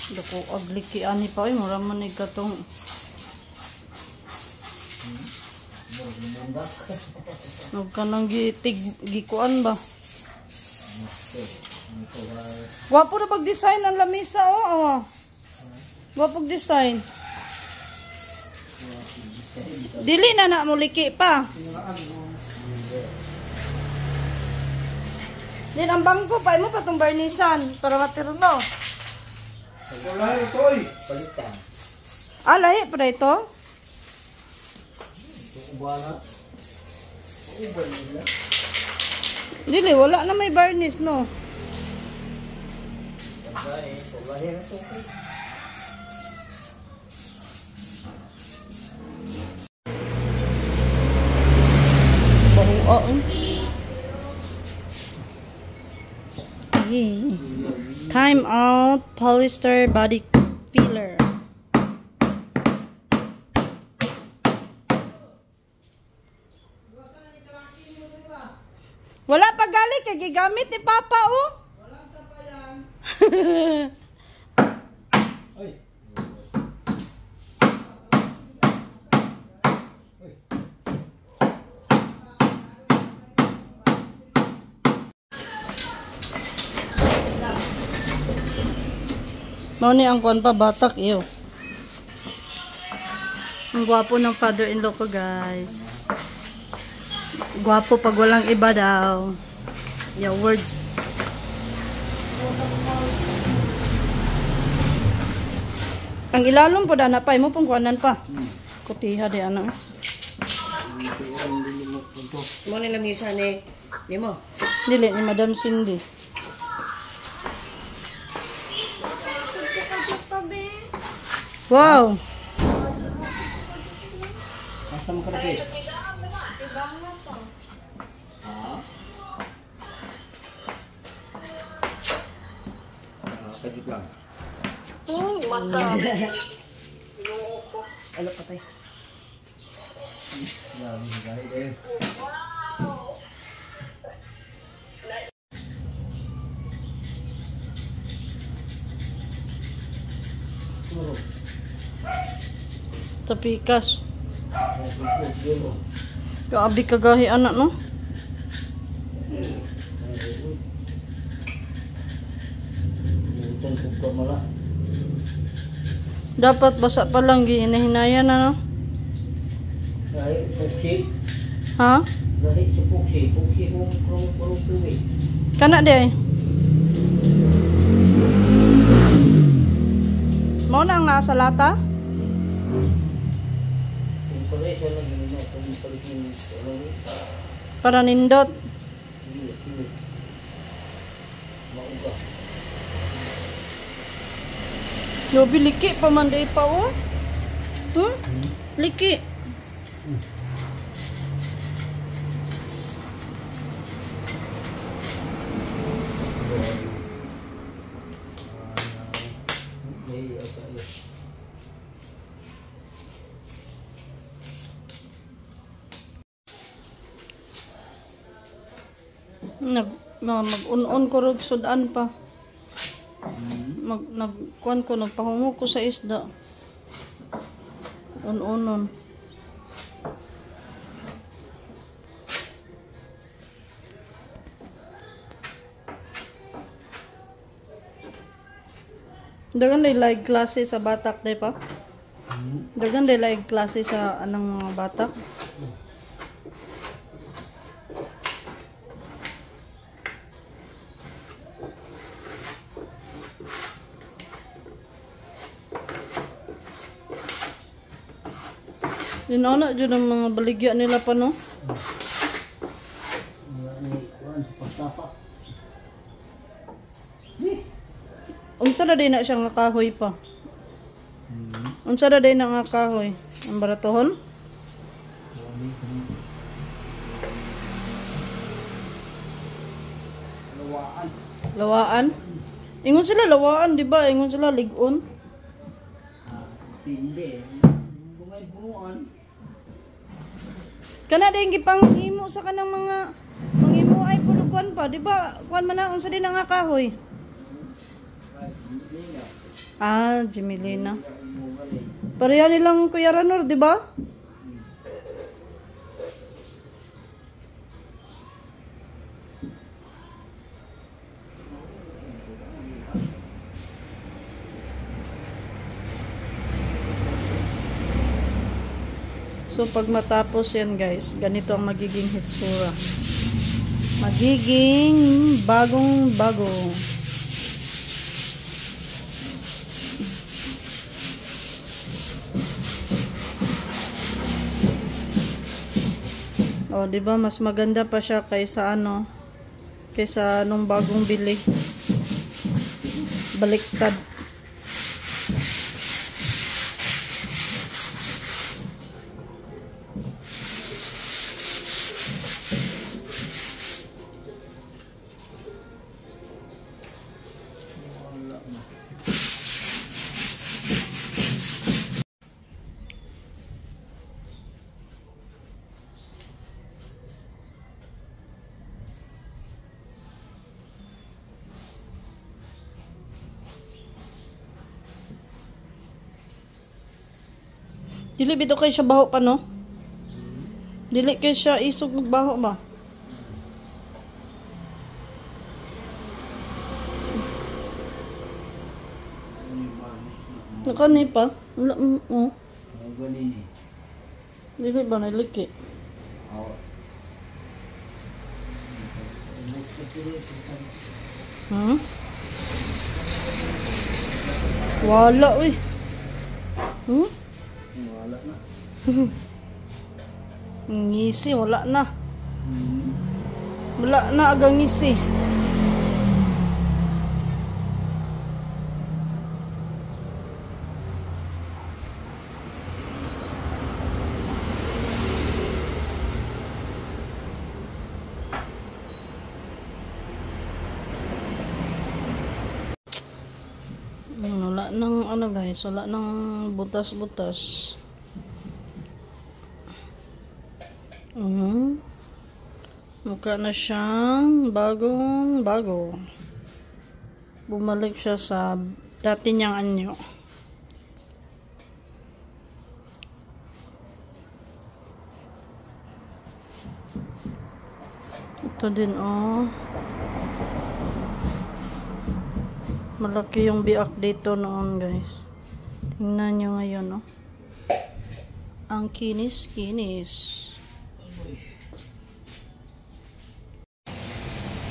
Dako agliki ani pa ay mura man ikatong. Huwag ka nang gikuan ba? Wapo na pag-design ang lamisa, oh. Wapo pag-design. Dili na mo liki pa. Din ang bangko pa mo patong barnisan para matirno. Wala ito ay palitan. Ah, lahi pa ito? Wala. Dili, wala na may varnish, no? Bahuan. Time out polyester body filler. Wala pa gali kay gigamit ni Papa, oh. Wala sa pa yan. Ay. Mao ni ang kuan pa batak iyo. Ang gwapo ng father-in-law ko, guys. Gwapo pag walang iba daw. Yeah, words. Ang ilalong po na pa mo pong kuanan pa. Kutiha di ana. Mo ni lamisa ni mo. Dili ni Madam Cindy. Wow. Asam ka rin. Kadit lang. Mata. Ano pa tayo? Dami gaya eh. Tapikas. Kaabi kagahi anak, no? Dapat basa pa lang gihinahinaya na, no? Dahil puksi. Ha? Dahil si puksi. Puksi kung tuwi. Kana di ay. Mao na ang nasa lata? Kung pala siya lang yun na. Kung palit yung Para nindot. mauga. Yobi liki pa man day pa, oh. Liki. Mag-un-un ko rog sudan pa. Nagkuan ko, nagpahungo ko sa isda. Un-unon. Dagan day live klase sa batak day pa. Dagan day live klase sa anang mga batak. Dinana dyan ang mga baligya nila pa, no? Unsa na din na siya nga kahoy pa? Unsa na din na nga kahoy? Ang baratohon? Lawaan. Lawaan? Ingon sila lawaan, di ba? Ingon sila ligon. Hindi. Bumay bunuan. Kana din gipang imo sa kanang mga mangimo ay pulukuan pa, di ba? Kuan man na unsa din nga kahoy. Ah, Jimelina. Pareha nilang Kuya Ranor, di ba? So, pag matapos yan, guys, ganito ang magiging hitsura. Magiging bagong-bago. O, di ba mas maganda pa siya kaysa kaysa nung bagong bili. Baliktad. Dili bito kay siya baho pa, no? Dili kay siya isog magbaho ba? Nakani pa? Wala, oh. Ang ganin eh. Dili ba naliki? Oo. Hmm? Wala, uy. Hmm? Wala na. Ngisi, wala na. Wala na agang ngisi. Wala nang guys, wala nang butas-butas. Mukha na siyang bagong-bago. Bumalik siya sa dati niyang anyo. Ito din, oh. Malaki yung biak dito noon, guys. Tingnan nyo ngayon, oh. Ang kinis-kinis.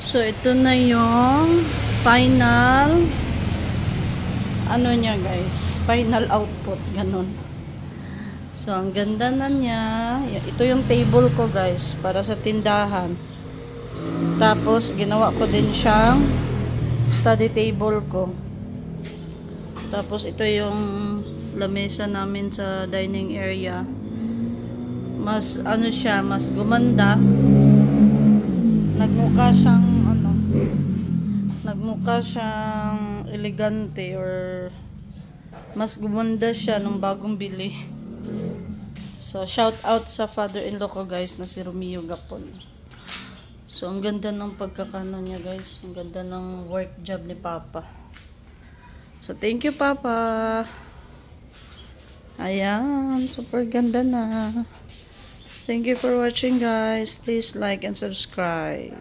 So, ito na yung final niya, guys. Final output. Ganun. So, ang ganda na niya. Ito yung table ko, guys. Para sa tindahan. Tapos, ginawa ko din siyang study table ko. Tapos, ito yung lamesa namin sa dining area. Mas, siya, mas gumanda. Nagmukha siyang elegante or mas gumanda siya nung bagong bili. So, shout out sa father-in-law ko, guys, na si Romeo Gapon. So, ang ganda ng pagkakano niya, guys. Ang ganda ng work job ni Papa. So, thank you, Papa. Ayan, super ganda na. Thank you for watching, guys. Please like and subscribe.